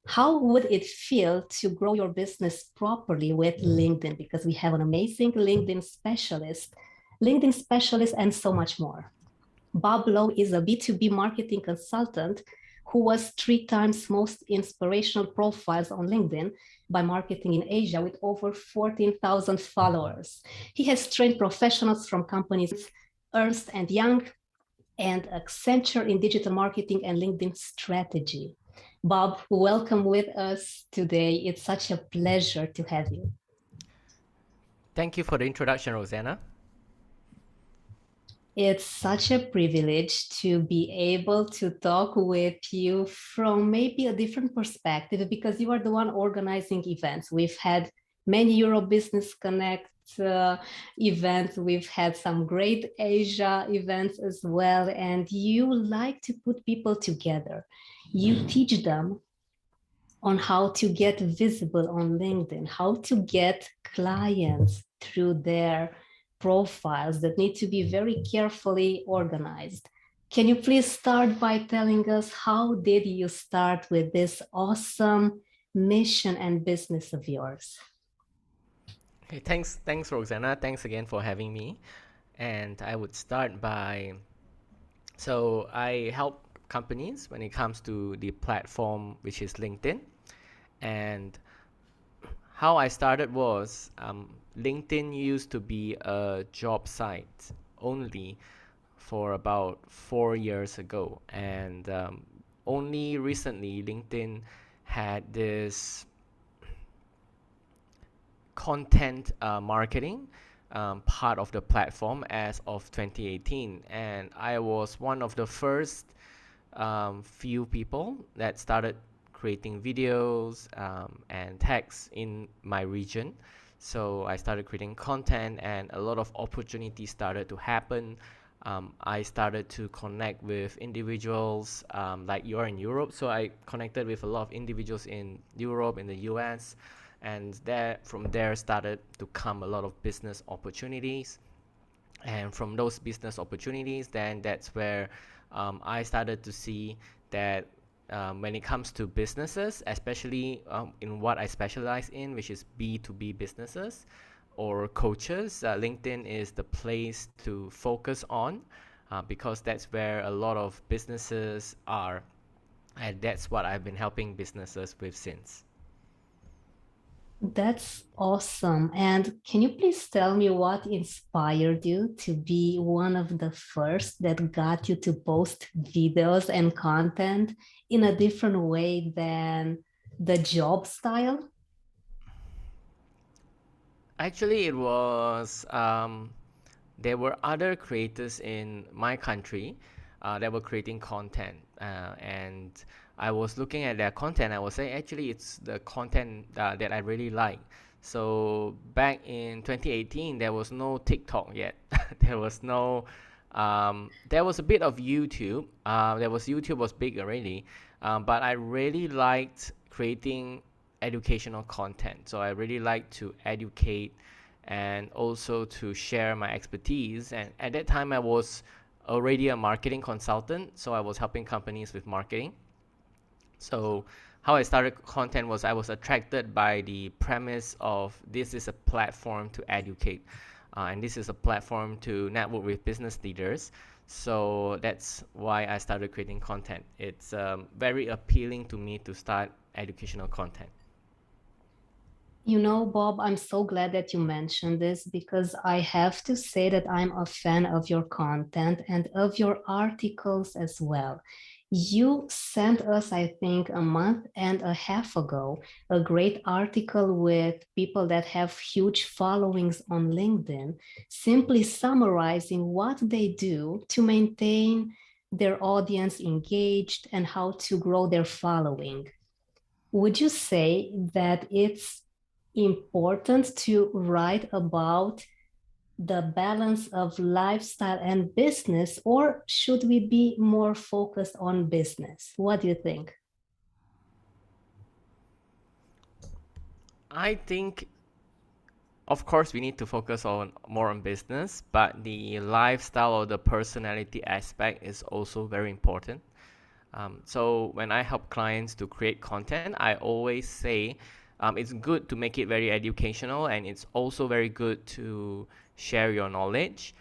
how would it feel to grow your business properly with LinkedIn? Because we have an amazing LinkedIn specialist, and so much more. Bob Lowe is a B2B marketing consultant who was 3 times most inspirational profiles on LinkedIn by Marketing in Asia with over 14,000 followers. He has trained professionals from companies Ernst and Young and Accenture in digital marketing and LinkedIn strategy. Bob, welcome with us today. It's such a pleasure to have you. Thank you for the introduction, Rosanna. It's such a privilege to be able to talk with you from maybe a different perspective because you are the one organizing events. We've had many Europe Business Connect events. We've had some great Asia events as well. And you like to put people together. You teach them on how to get visible on LinkedIn, how to get clients through their profiles that need to be very carefully organized. Can you please start by telling us how did you start with this awesome mission and business of yours? Hey, thanks, Rosanna. Thanks again for having me. And I would start by I help companies when it comes to the platform, which is LinkedIn. And how I started was LinkedIn used to be a job site only for about 4 years ago. And only recently, LinkedIn had this content marketing part of the platform as of 2018, and I was one of the first few people that started creating videos and text in my region. So I started creating content, and a lot of opportunities started to happen. I started to connect with individuals like you are in Europe, so I connected with a lot of individuals in Europe, in the US, and from there started to come a lot of business opportunities. And from those business opportunities, then that's where I started to see that when it comes to businesses, especially in what I specialize in, which is B2B businesses or coaches, LinkedIn is the place to focus on because that's where a lot of businesses are, and that's what I've been helping businesses with since. That's awesome. And can you please tell me what inspired you to be one of the first that got you to post videos and content in a different way than the job style? Actually, it was there were other creators in my country that were creating content, and I was looking at their content. I was saying, actually, it's the content that I really like. So back in 2018, there was no TikTok yet. there was no. There was a bit of YouTube. YouTube was big already, but I really liked creating educational content. So I really like to educate and also to share my expertise. And at that time, I was already a marketing consultant, so I was helping companies with marketing. So how I started content was I was attracted by the premise of this is a platform to educate, and this is a platform to network with business leaders. So that's why I started creating content. It's very appealing to me to start educational content. You know, Bob, I'm so glad that you mentioned this because I have to say that I'm a fan of your content and of your articles as well. You sent us, I think, a month and a half ago, a great article with people that have huge followings on LinkedIn, simply summarizing what they do to maintain their audience engaged and how to grow their following. Would you say that it's important to write about the balance of lifestyle and business, or should we be more focused on business? What do you think? I think, of course, we need to focus on more on business, but the lifestyle or the personality aspect is also very important. So when I help clients to create content, I always say it's good to make it very educational, and it's also very good to share your knowledge.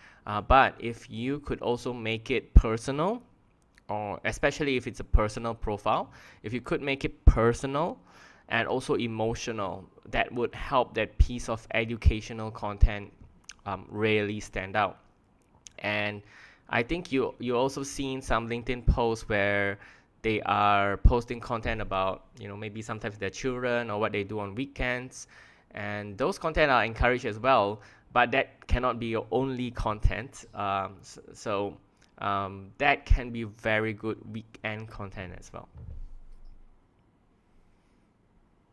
But if you could also make it personal, or especially if it's a personal profile, if you could make it personal and also emotional, that would help that piece of educational content really stand out. And I think you also seen some LinkedIn posts where they are posting content about, maybe sometimes their children or what they do on weekends, and those content are encouraged as well, but that cannot be your only content. That can be very good weekend content as well.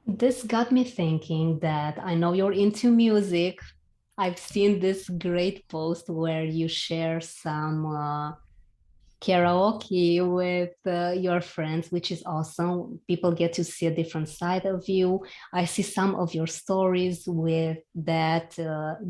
This got me thinking that I know you're into music. I've seen this great post where you share some karaoke with your friends, which is awesome. People get to see a different side of you. I see some of your stories with that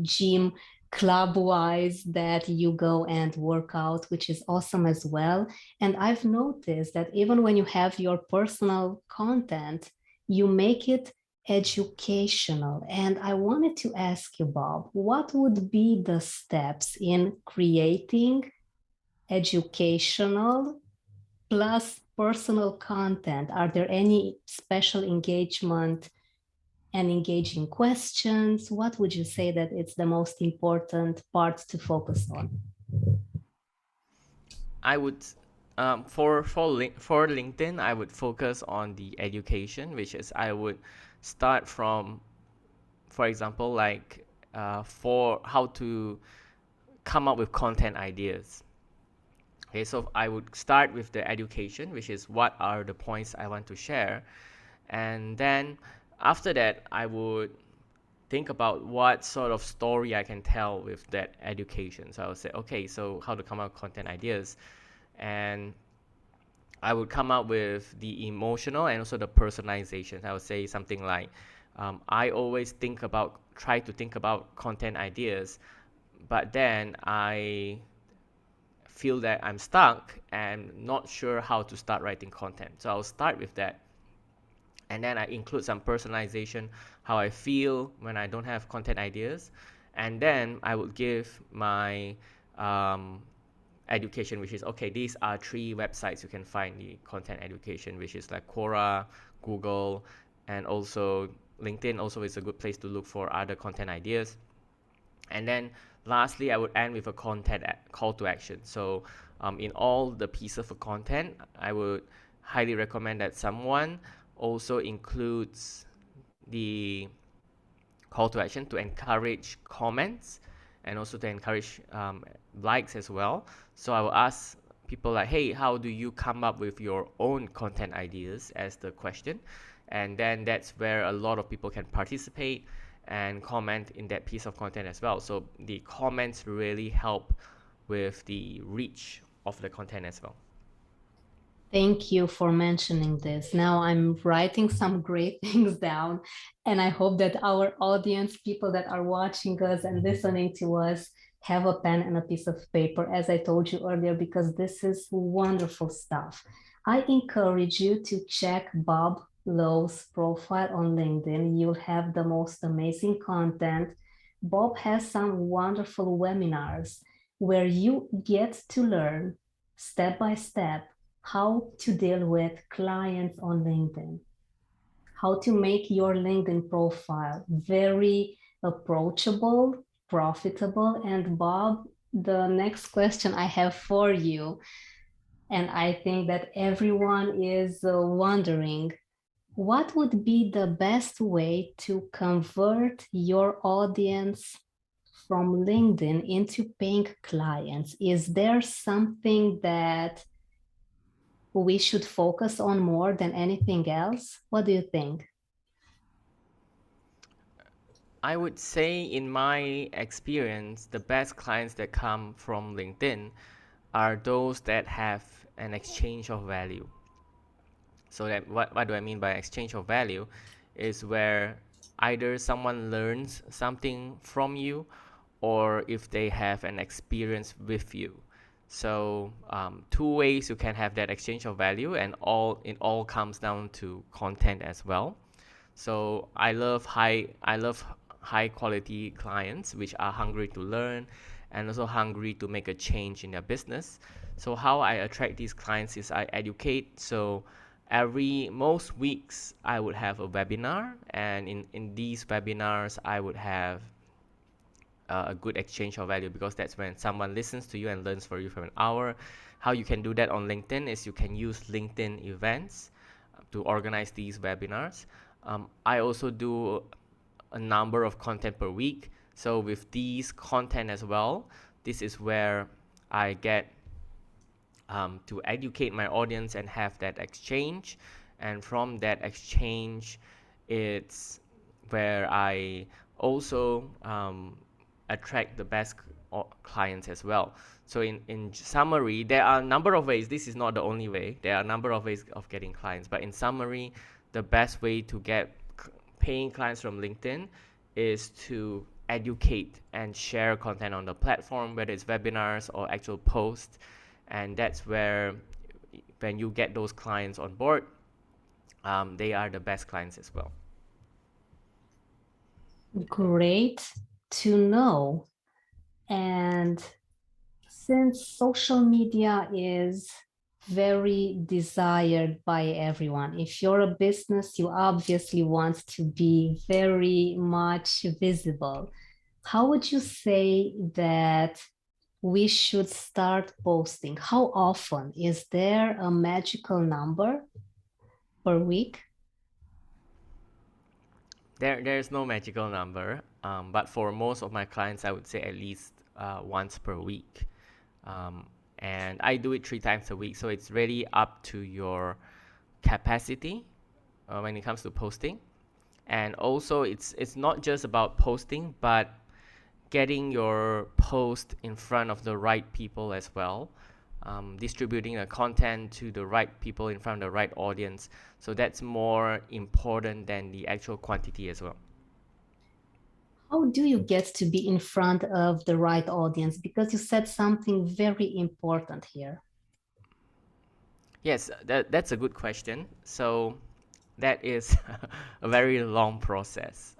gym club wise that you go and work out, which is awesome as well. And I've noticed that even when you have your personal content, you make it educational. And I wanted to ask you, Bob, what would be the steps in creating educational plus personal content? Are there any special engagement and engaging questions? What would you say that it's the most important part to focus on? I would for LinkedIn, I would focus on the education, which is I would start from, for example, like for how to come up with content ideas. Okay, so I would start with the education, which is what are the points I want to share, and then after that, I would think about what sort of story I can tell with that education. So I would say, okay, so how to come up with content ideas, and I would come up with the emotional and also the personalization. I would say something like, I always try to think about content ideas, but then I feel that I'm stuck and not sure how to start writing content. So I'll start with that. And then I include some personalization, how I feel when I don't have content ideas. And then I would give my um, education, which is okay, these are 3 websites you can find the content education, which is like Quora, Google, and also LinkedIn also is a good place to look for other content ideas. And then lastly, I would end with a call to action. So in all the pieces of content, I would highly recommend that someone also includes the call to action to encourage comments and also to encourage likes as well. So I will ask people like, hey, how do you come up with your own content ideas as the question? And then that's where a lot of people can participate and comment in that piece of content as well. So the comments really help with the reach of the content as well. Thank you for mentioning this. Now I'm writing some great things down, and I hope that our audience, people that are watching us and listening to us, have a pen and a piece of paper, as I told you earlier, because this is wonderful stuff. I encourage you to check Bob Lowe's profile on LinkedIn. You'll have the most amazing content. Bob has some wonderful webinars where you get to learn step by step how to deal with clients on LinkedIn, how to make your LinkedIn profile very approachable, profitable. And Bob, the next question I have for you, and I think that everyone is wondering, what would be the best way to convert your audience from LinkedIn into paying clients? Is there something that we should focus on more than anything else? What do you think? I would say, in my experience, the best clients that come from LinkedIn are those that have an exchange of value. So that what do I mean by exchange of value is where either someone learns something from you or if they have an experience with you. So two ways you can have that exchange of value, and it all comes down to content as well. So I love high quality clients which are hungry to learn and also hungry to make a change in their business. So how I attract these clients is I educate. So every most weeks I would have a webinar, and in these webinars I would have a good exchange of value, because that's when someone listens to you and learns for you for an hour. How you can do that on LinkedIn is you can use LinkedIn events to organize these webinars. I also do a number of content per week. So with these content as well, this is where I get to educate my audience and have that exchange. And from that exchange, it's where I also attract the best clients as well. So in summary, there are a number of ways. This is not the only way. There are a number of ways of getting clients. But in summary, the best way to get paying clients from LinkedIn is to educate and share content on the platform, whether it's webinars or actual posts. And that's where, when you get those clients on board, they are the best clients as well. Great to know. And since social media is very desired by everyone, if you're a business, you obviously want to be very much visible. How would you say that we should start posting? How often? Is there a magical number per week? There's no magical number, but for most of my clients, I would say at least once per week. Um, and I do it 3 times a week, so it's really up to your capacity when it comes to posting. And also, it's not just about posting, but getting your post in front of the right people as well. Distributing the content to the right people in front of the right audience. So that's more important than the actual quantity as well. How do you get to be in front of the right audience? Because you said something very important here. Yes, that's a good question. So that is a very long process.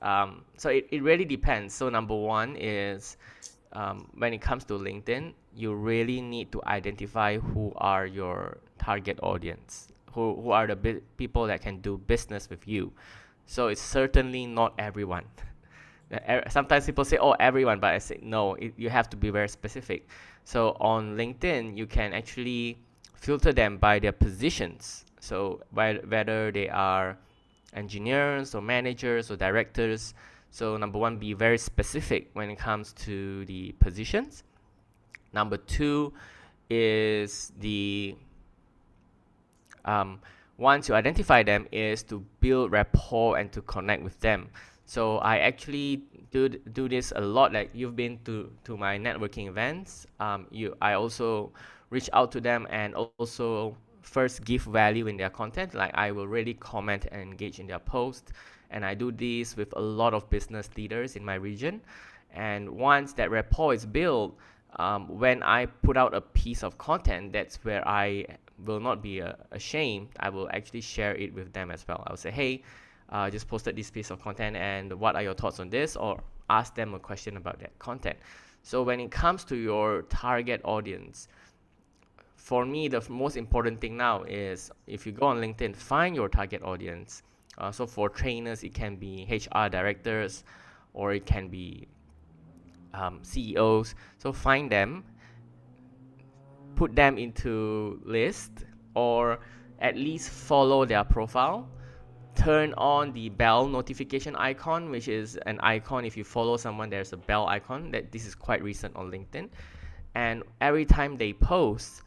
So it really depends. So number one is, when it comes to LinkedIn, you really need to identify who are your target audience, who are the people that can do business with you. So it's certainly not everyone. Sometimes people say, "Oh, everyone," but I say no. You have to be very specific. So on LinkedIn, you can actually filter them by their positions. So whether they are engineers or managers or directors. So number one, be very specific when it comes to the positions. Number two is once you identify them, is to build rapport and to connect with them. So I actually do this a lot. Like, you've been to my networking events. I also reach out to them and also first give value in their content. Like, I will really comment and engage in their post, and I do this with a lot of business leaders in my region. And once that rapport is built, when I put out a piece of content, that's where I will not be ashamed. I will actually share it with them as well. I'll say, hey, just posted this piece of content, and what are your thoughts on this? Or ask them a question about that content. So when it comes to your target audience, for me, the most important thing now is, if you go on LinkedIn, find your target audience. So for trainers, it can be HR directors, or it can be CEOs. So find them, put them into list, or at least follow their profile. Turn on the bell notification icon, which is an icon. If you follow someone, there's a bell icon. That this is quite recent on LinkedIn. And every time they post,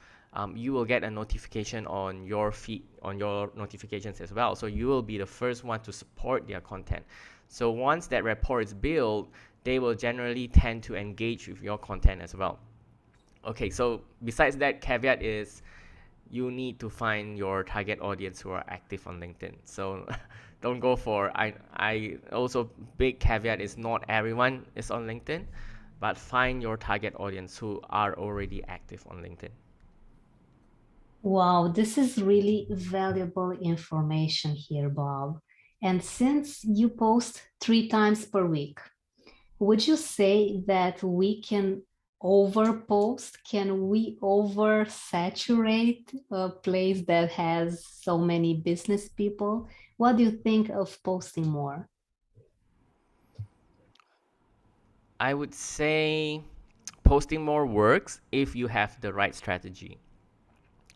you will get a notification on your feed, on your notifications as well. So you will be the first one to support their content. So once that rapport is built, they will generally tend to engage with your content as well. Okay, so besides that, caveat is, you need to find your target audience who are active on LinkedIn. So don't go for, I also, big caveat is, not everyone is on LinkedIn. but find your target audience who are already active on LinkedIn. Wow, this is really valuable information here, Bob. And since you post 3 times per week, would you say that we can overpost? Can we oversaturate a place that has so many business people? What do you think of posting more? I would say posting more works if you have the right strategy.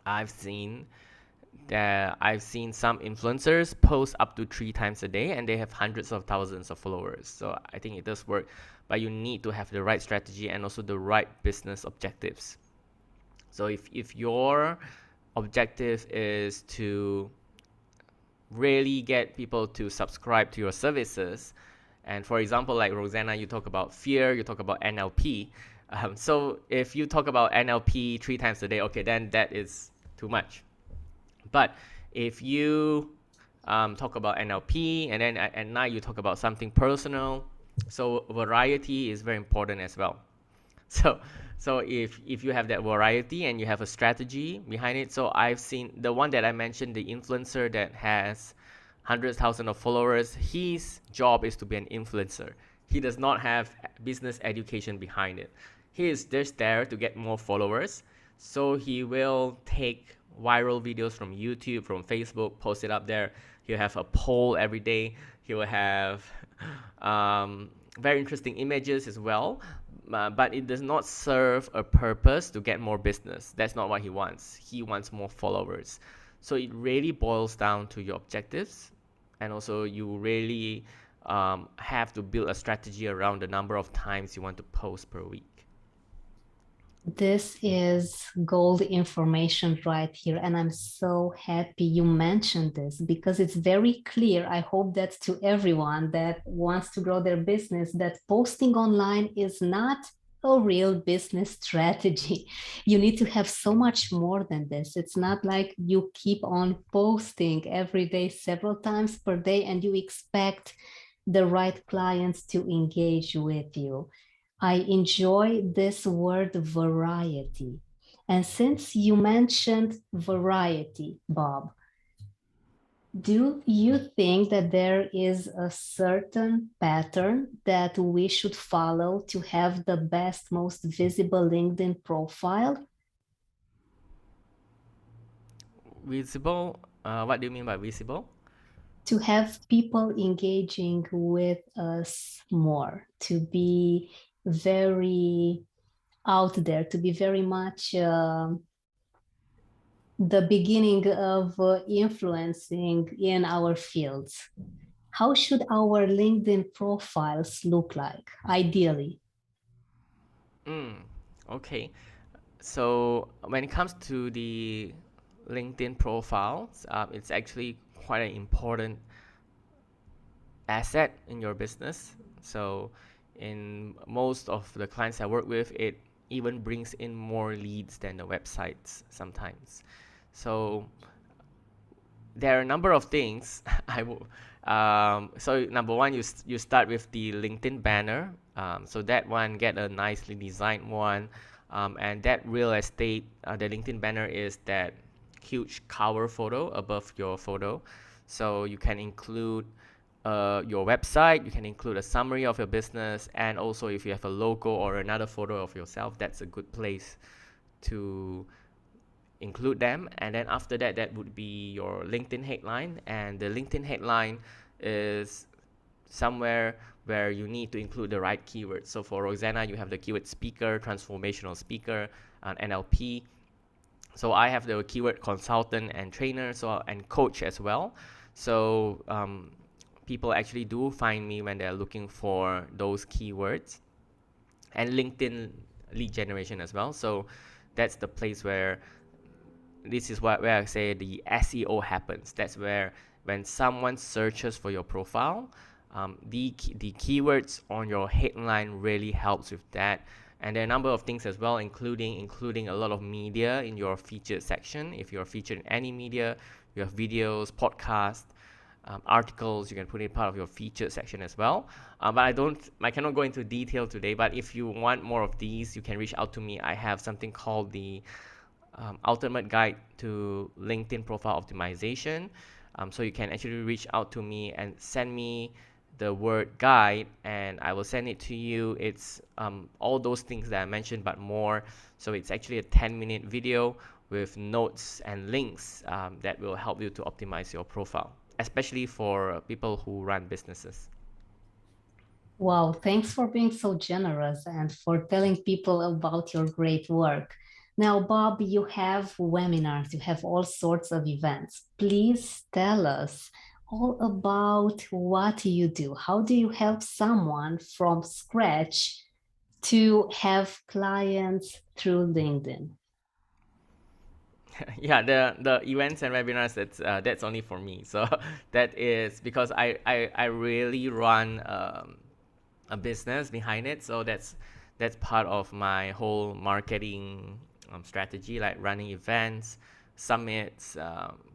I've seen I've seen some influencers post up to 3 times a day and they have hundreds of thousands of followers. So I think it does work, but you need to have the right strategy and also the right business objectives. So if your objective is to really get people to subscribe to your services, and for example, like Rosanna, you talk about fear, you talk about NLP. So if you talk about NLP 3 times a day, okay, then that is too much. But if you talk about NLP and then at night you talk about something personal, so variety is very important as well. So if you have that variety and you have a strategy behind it, so I've seen the one that I mentioned, the influencer that has hundreds thousand of followers. His job is to be an influencer. He does not have business education behind it. He is just there to get more followers. So he will take viral videos from YouTube, from Facebook, post it up there. He'll have a poll every day. He will have very interesting images as well. But it does not serve a purpose to get more business. That's not what he wants. He wants more followers. So it really boils down to your objectives, and also you really have to build a strategy around the number of times you want to post per week. This is gold information right here. And I'm so happy you mentioned this because it's very clear. I hope that to everyone that wants to grow their business, that posting online is not a real business strategy. You need to have so much more than this. It's not like you keep on posting every day, several times per day, and you expect the right clients to engage with you. I enjoy this word variety. And since you mentioned variety, Bob, do you think that there is a certain pattern that we should follow to have the best, most visible LinkedIn profile? Visible? What do you mean by visible? To have people engaging with us more, to be very out there, to be very much the beginning of influencing in our fields. How should our LinkedIn profiles look like, ideally? Okay. So when it comes to the LinkedIn profiles, it's actually quite an important asset in your business. So in most of the clients I work with, it even brings in more leads than the websites sometimes. So there are a number of things I will. So number one, you start with the LinkedIn banner. So that one, get a nicely designed one, and that real estate, the LinkedIn banner is that huge cover photo above your photo. So you can include your website, you can include a summary of your business, and also if you have a logo or another photo of yourself, that's a good place to include them. And then after that, that would be your LinkedIn headline, and the LinkedIn headline is somewhere where you need to include the right keywords. So for Rosanna, you have the keyword speaker, transformational speaker, and NLP. So I have the keyword consultant and trainer, and coach as well. So people actually do find me when they're looking for those keywords, and LinkedIn lead generation as well. So that's the place where this is where I say the SEO happens. That's where when someone searches for your profile, the keywords on your headline really helps with that. And there are a number of things as well, including a lot of media in your featured section. If you're featured in any media, you have videos, podcasts, articles. You can put it part of your featured section as well. But I cannot go into detail today. But if you want more of these, you can reach out to me. I have something called the ultimate guide to LinkedIn profile optimization. So you can actually reach out to me and send me the word guide, and I will send it to you. It's all those things that I mentioned, but more. So it's actually a 10-minute video with notes and links that will help you to optimize your profile, especially for people who run businesses. Wow, thanks for being so generous and for telling people about your great work. Now, Bob, you have webinars, you have all sorts of events. Please tell us all about what you do. How do you help someone from scratch to have clients through LinkedIn? Yeah, the events and webinars, that's only for me. So that is because I really run a business behind it. So that's part of my whole marketing strategy, like running events, summits,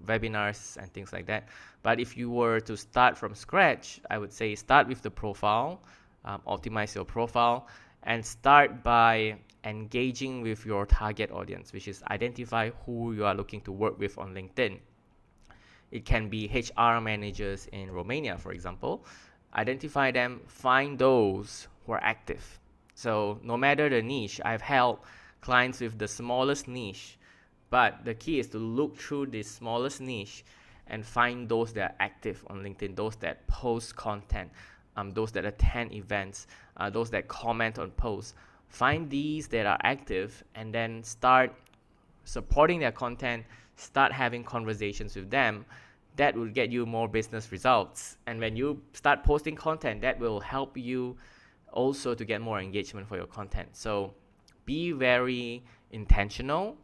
webinars, and things like that. But if you were to start from scratch, I would say start with the profile, optimize your profile, and start by engaging with your target audience, which is identify who you are looking to work with on LinkedIn. It can be HR managers in Romania, for example. Identify them, find those who are active. So no matter the niche, I've helped clients with the smallest niche, but the key is to look through this smallest niche and find those that are active on LinkedIn, those that post content, those that attend events, those that comment on posts. Find these that are active and then start supporting their content, start having conversations with them. That will get you more business results. And when you start posting content, that will help you also to get more engagement for your content. So be very intentional.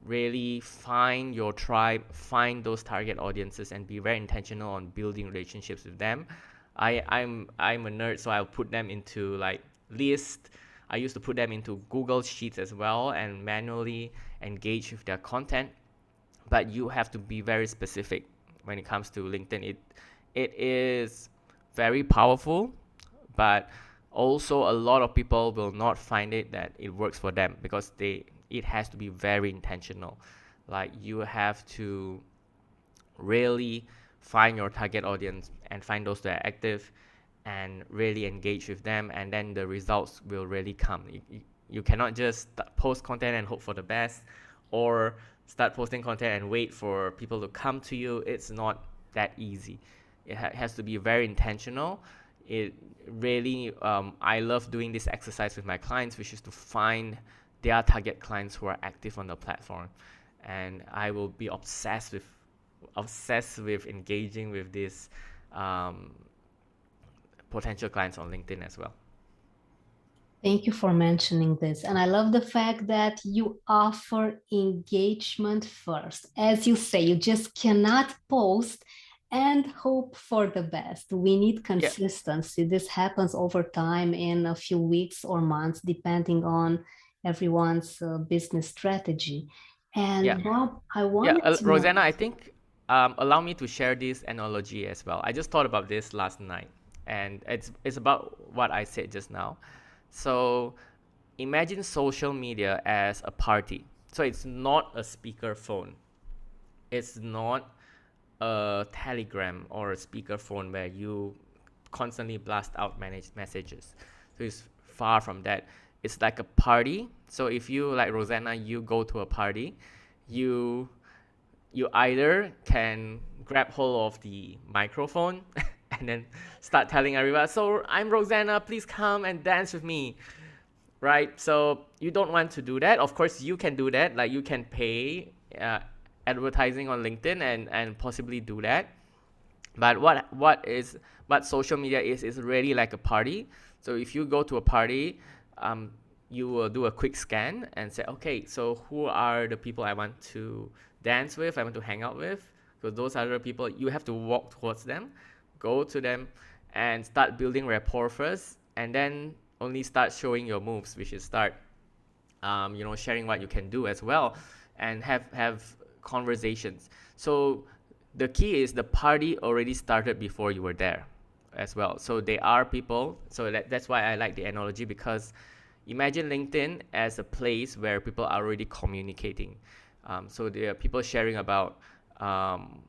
Really find your tribe, find those target audiences, and be very intentional on building relationships with them. I'm a nerd, so I'll put them into like list. I used to put them into Google Sheets as well and manually engage with their content. But you have to be very specific when it comes to LinkedIn. It is very powerful, but also a lot of people will not find it that it works for them because it has to be very intentional. Like you have to really find your target audience and find those that are active and really engage with them, and then the results will really come. You cannot just post content and hope for the best, or start posting content and wait for people to come to you. It's not that easy. It has to be very intentional. It really, I love doing this exercise with my clients, which is to find their target clients who are active on the platform, and I will be obsessed with engaging with these potential clients on LinkedIn as well. Thank you for mentioning this. And I love the fact that you offer engagement first. As you say, you just cannot post and hope for the best. We need consistency. Yeah. This happens over time in a few weeks or months, depending on everyone's business strategy. And yeah. Bob, I wanted to Rosanna, I think allow me to share this analogy as well. I just thought about this last night, and it's about what I said just now. So imagine social media as a party. So it's not a speaker phone. It's not a Telegram or a speaker phone where you constantly blast out messages. So it's far from that. It's like a party. So if you, like Rosanna, you go to a party, you either can grab hold of the microphone and then start telling everyone, so I'm Rosanna, please come and dance with me, right? So you don't want to do that. Of course, you can do that. Like you can pay advertising on LinkedIn and possibly do that. But what social media is really like a party. So if you go to a party, you will do a quick scan and say, okay, so who are the people I want to dance with, I want to hang out with? Because those are the people. You have to walk towards them, go to them, and start building rapport first, and then only start showing your moves, which is start sharing what you can do as well, and have conversations. So the key is the party already started before you were there as well. So they are people. So that's why I like the analogy, because imagine LinkedIn as a place where people are already communicating. So there are people sharing about um,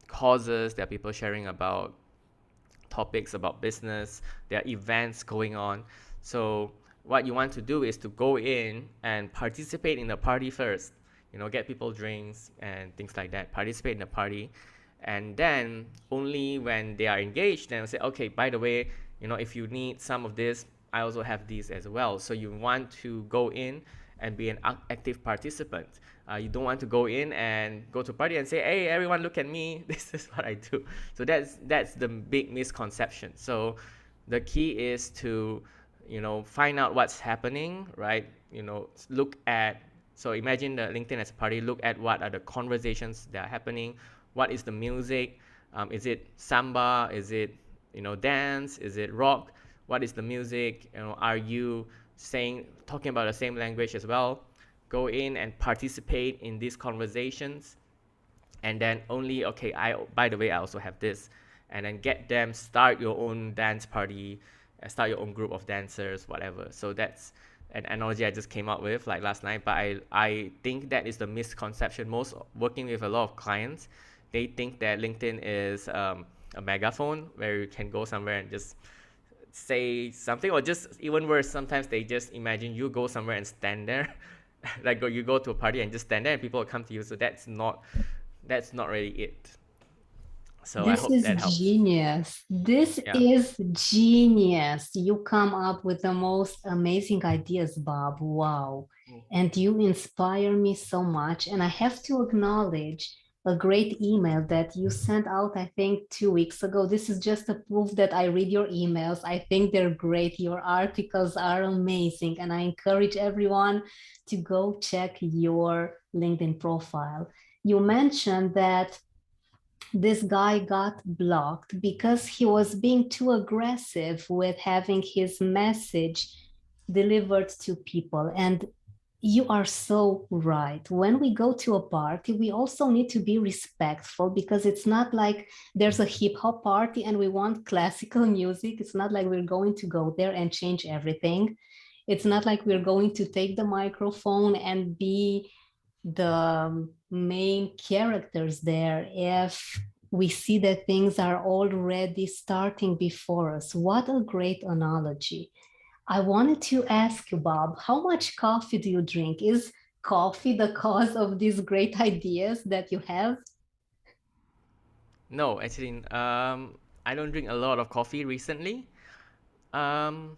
causes, there are people sharing about topics about business, there are events going on. So what you want to do is to go in and participate in the party first, get people drinks and things like that, participate in the party. And then only when they are engaged, then say, okay, by the way, if you need some of this, I also have these as well. So you want to go in and be an active participant. You don't want to go in and go to a party and say, "Hey, everyone, look at me. This is what I do." So that's the big misconception. So the key is to, find out what's happening, right? Look at. So imagine the LinkedIn as a party. Look at what are the conversations that are happening. What is the music? Is it samba? Is it dance? Is it rock? What is the music? Are you talking about the same language as well? Go in and participate in these conversations, and then only, okay, by the way, I also have this, and then get them, start your own dance party, start your own group of dancers, whatever. So that's an analogy I just came up with like last night, but I think that is the misconception. Most working with a lot of clients, they think that LinkedIn is a megaphone where you can go somewhere and just say something, or just even worse, sometimes they just imagine you go somewhere and stand there like you go to a party and just stand there and people will come to you. So that's not really it. So I This hope is that helps. genius. This Yeah. is genius. You come up with the most amazing ideas, Bob. Wow. And you inspire me so much. And I have to acknowledge a great email that you sent out, I think, 2 weeks ago. This is just a proof that I read your emails. I think they're great. Your articles are amazing. And I encourage everyone to go check your LinkedIn profile. You mentioned that this guy got blocked because he was being too aggressive with having his message delivered to people. And you are so right. When we go to a party, we also need to be respectful, because it's not like there's a hip hop party and we want classical music. It's not like we're going to go there and change everything. It's not like we're going to take the microphone and be the main characters there if we see that things are already starting before us. What a great analogy. I wanted to ask you, Bob, how much coffee do you drink? Is coffee the cause of these great ideas that you have? No, actually, I don't drink a lot of coffee recently. um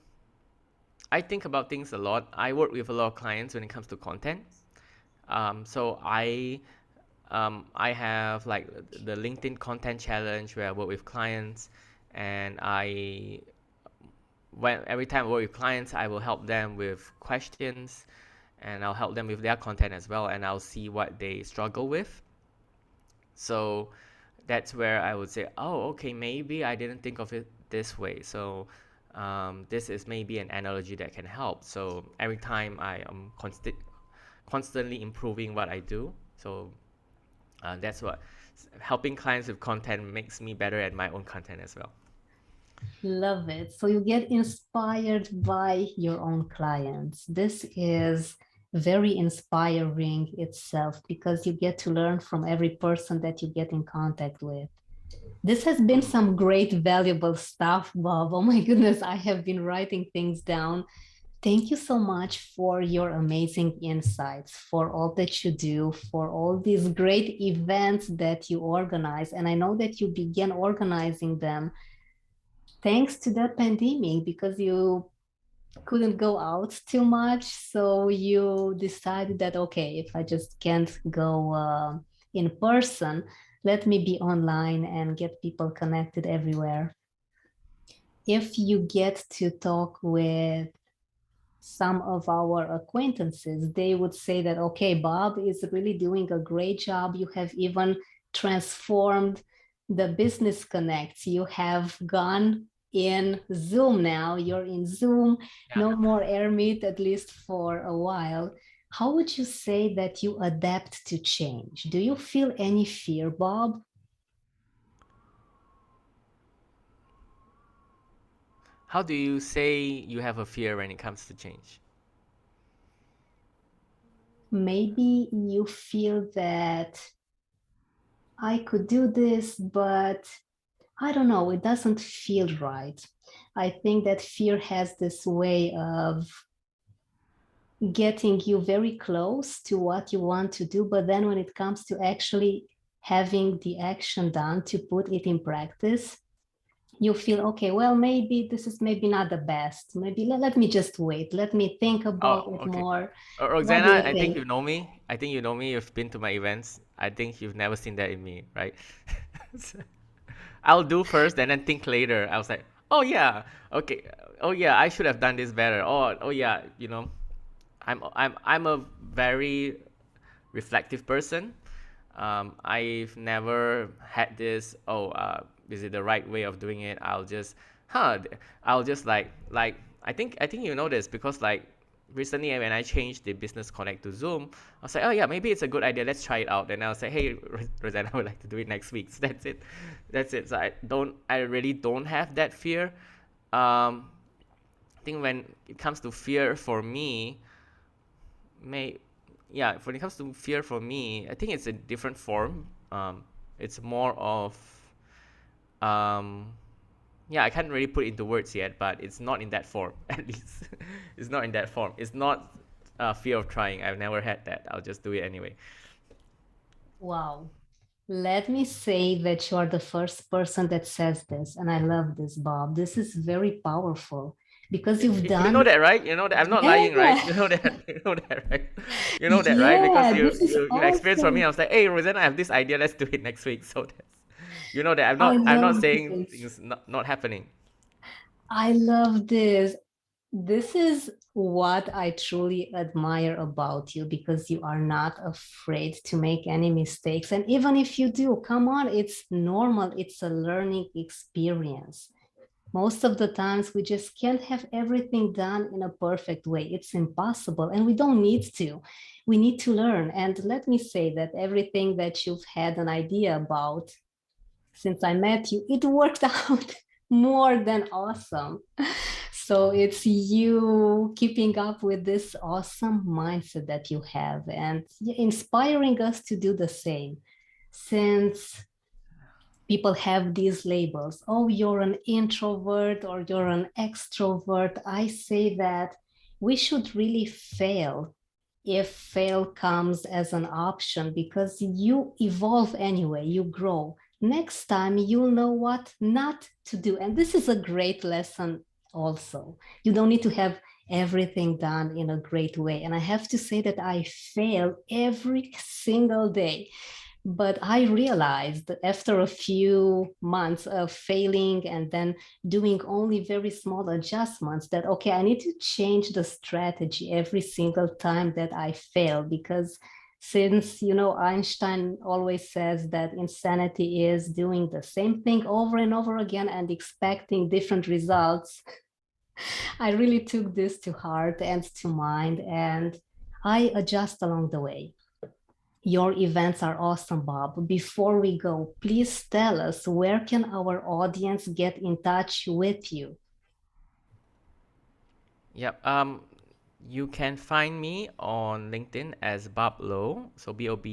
I think about things a lot. I work with a lot of clients when it comes to content. So I have like the LinkedIn content challenge where I work with clients, and when every time I work with clients, I will help them with questions, and I'll help them with their content as well, and I'll see what they struggle with. So that's where I would say, oh, okay, maybe I didn't think of it this way. So this is maybe an analogy that can help. So every time I am constantly improving what I do. So that's what helping clients with content makes me better at my own content as well. Love it. So you get inspired by your own clients. This is very inspiring itself, because you get to learn from every person that you get in contact with. This has been some great, valuable stuff, Bob. Oh my goodness, I have been writing things down. Thank you so much for your amazing insights, for all that you do, for all these great events that you organize. And I know that you began organizing them thanks to the pandemic, because you couldn't go out too much. So you decided that, okay, if I just can't go in person, let me be online and get people connected everywhere. If you get to talk with some of our acquaintances, they would say that, okay, Bob is really doing a great job. You have even transformed the business connects. You have gone in Zoom now. You're in Zoom, no more AirMeet, at least for a while. How would you say that you adapt to change? Do you feel any fear, Bob? How do you say you have a fear when it comes to change? Maybe you feel that I could do this, but I don't know, it doesn't feel right. I think that fear has this way of getting you very close to what you want to do, but then when it comes to actually having the action done to put it in practice, you feel okay, well, maybe this is maybe not the best, maybe let me just wait, let me think about Oh, it okay. more. What do Roxana, you I think think? you know me. I think you know me. You've been to my events. I think you've never seen that in me, right? I'll do first and then think later. I was like, oh yeah, okay, oh yeah, I should have done this better. Oh yeah, I'm a very reflective person. I've never had this. Oh, is it the right way of doing it? Huh? I'll just I think you know this because like recently when I changed the Business Connect to Zoom, I was like, oh yeah, maybe it's a good idea. Let's try it out. And I'll say, hey, Rosanna, I would like to do it next week. So that's it. That's it. So I really don't have that fear. I think when it comes to fear for me, may yeah, when it comes to fear for me, I think it's a different form. It's more of um, yeah, I can't really put it into words yet, but it's not in that form. At least it's not in that form. It's not fear of trying. I've never had that. I'll just do it anyway. Wow. Let me say that you are the first person that says this, and I love this, Bob. This is very powerful because you've You know done, that, right? You know that I'm not lying, right? yeah, You know that. You know that, right? You know that, right? Because yeah, you this is you you experienced from me. awesome. I was like, hey, Rosanna, I have this idea. Let's do it next week. So that's you know that I I'm not love saying this. things not happening. I love this. This is what I truly admire about you because you are not afraid to make any mistakes. And even if you do, come on, it's normal. It's a learning experience. Most of the times, we just can't have everything done in a perfect way. It's impossible, and we don't need to. We need to learn. And let me say that everything that you've had an idea about since I met you, it worked out more than awesome. So it's you keeping up with this awesome mindset that you have and inspiring us to do the same. Since people have these labels, oh, you're an introvert or you're an extrovert, I say that we should really fail if fail comes as an option because you evolve anyway, you grow. Next time you'll know what not to do. And this is a great lesson also. You don't need to have everything done in a great way. And I have to say that I fail every single day. But I realized after a few months of failing and then doing only very small adjustments that, okay, I need to change the strategy every single time that I fail because since Einstein always says that insanity is doing the same thing over and over again and expecting different results. I really took this to heart and to mind, and I adjust along the way. Your events are awesome, Bob. Before we go, please tell us where can our audience get in touch with you? Yep. You can find me on LinkedIn as Bob Low. So Bob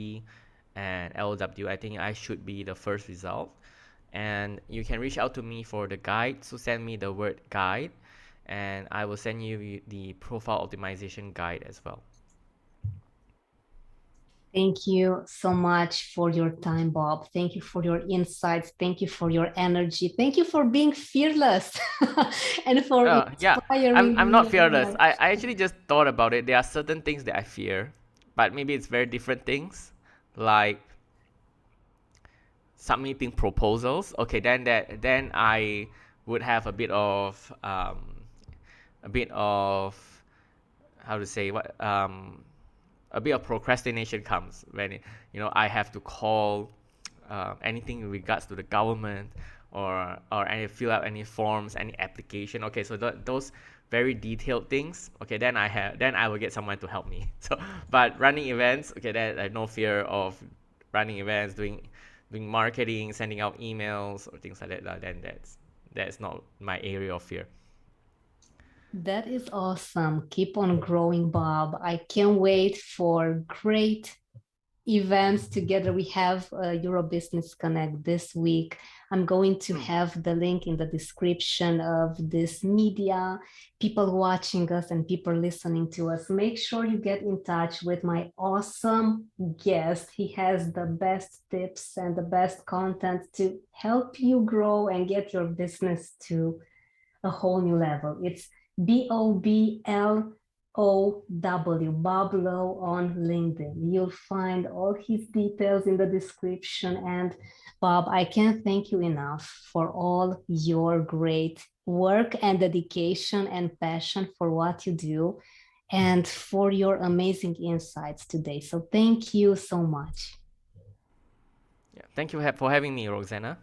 and LW. I think I should be the first result. And you can reach out to me for the guide. So send me the word guide, and I will send you the profile optimization guide as well. Thank you so much for your time, Bob. Thank you for your insights. Thank you for your energy. Thank you for being fearless and for Yeah, inspiring I'm me not as fearless. well. I actually just thought about it. There are certain things that I fear, but maybe it's very different things, like submitting proposals. Okay, then I would have a bit of how to say what a bit of procrastination comes when I have to call anything in regards to the government, or any fill out any forms, any application. Okay, so those very detailed things. Okay, then I will get someone to help me. So, but running events, okay, that I have no fear of running events, doing marketing, sending out emails or things like that. Then that's not my area of fear. That is awesome. Keep on growing, Bob. I can't wait for great events together. We have Euro Business Connect this week. I'm going to have the link in the description of this media, people watching us and people listening to us. Make sure you get in touch with my awesome guest. He has the best tips and the best content to help you grow and get your business to a whole new level. It's BOBLOW, Bob Low on LinkedIn. You'll find all his details in the description. And Bob, I can't thank you enough for all your great work and dedication and passion for what you do and for your amazing insights today. So thank you so much. Yeah, thank you for having me, Rosanna.